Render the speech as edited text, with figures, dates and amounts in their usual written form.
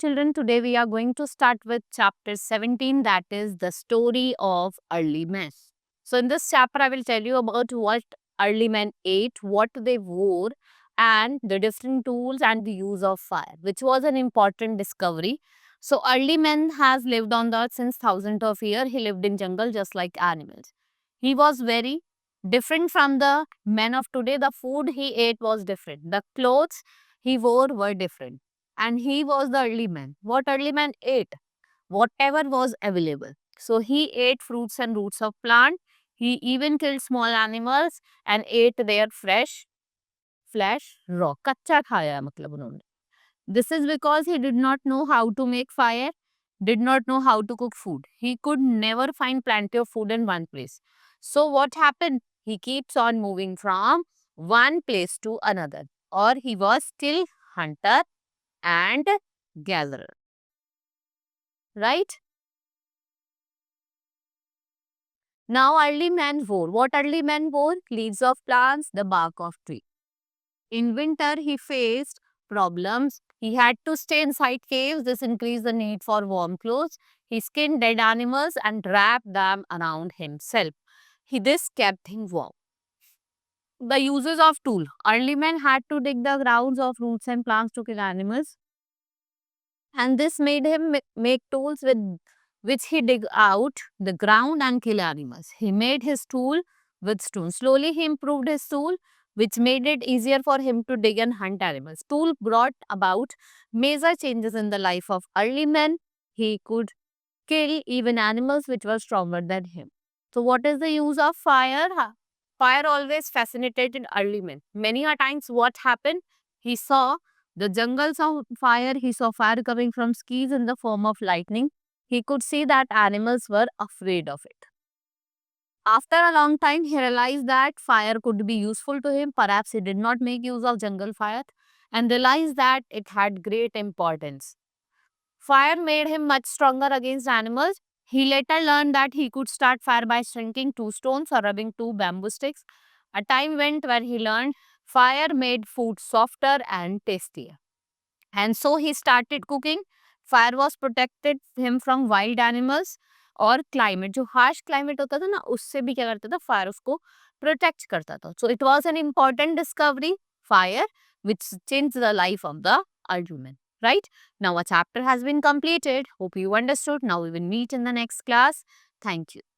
children, today we are going to start with chapter 17, that is the story of early men. So, in this chapter, I will tell you about what early men ate, what they wore, and the different tools and the use of fire, which was an important discovery. So, early man has lived on the earth since thousands of years. He lived in jungle just like animals. He was very different from the men of today. The food he ate was different. The clothes he wore were different, and he was the early man. What early man ate? Whatever was available. So he ate fruits and roots of plant. He even killed small animals and ate their fresh flesh raw. कच्चा खाया मतलब उन्होंने. This is because he did not know how to make fire, did not know how to cook food. He could never find plenty of food in one place. So what happened? He keeps on moving from one place to another, or he was still hunter and gatherer, right? Now early man wore. What early man wore? Leaves of plants, the bark of tree. In winter, he faced problems. He had to stay inside caves. This increased the need for warm clothes. He skinned dead animals and wrapped them around himself. This kept him warm. The uses of tool. Early men had to dig the grounds of roots and plants to kill animals, and this made him make tools with which he dig out the ground and kill animals. He made his tool with stone. Slowly he improved his tool, which made it easier for him to dig and hunt animals. Tool brought about major changes in the life of early men. He could kill even animals which were stronger than him. So what is the use of fire? Fire always fascinated in early men. Many a times what happened? He saw the jungles on fire. He saw fire coming from skies in the form of lightning. He could see that animals were afraid of it. After a long time, he realized that fire could be useful to him. Perhaps he did not make use of jungle fire and realized that it had great importance. Fire made him much stronger against animals. He later learned that he could start fire by shrinking two stones or rubbing two bamboo sticks. A time went when he learned fire made food softer and tastier. And so he started cooking. Fire was protected him from wild animals और climate जो harsh climate होता था ना उससे भी क्या करता था फायर उसको प्रोटेक्ट करता था so it was an important discovery fire which changed the life of the argument, right? Now a chapter has been completed. Hope you understood. Now we will meet in the next class. Thank you.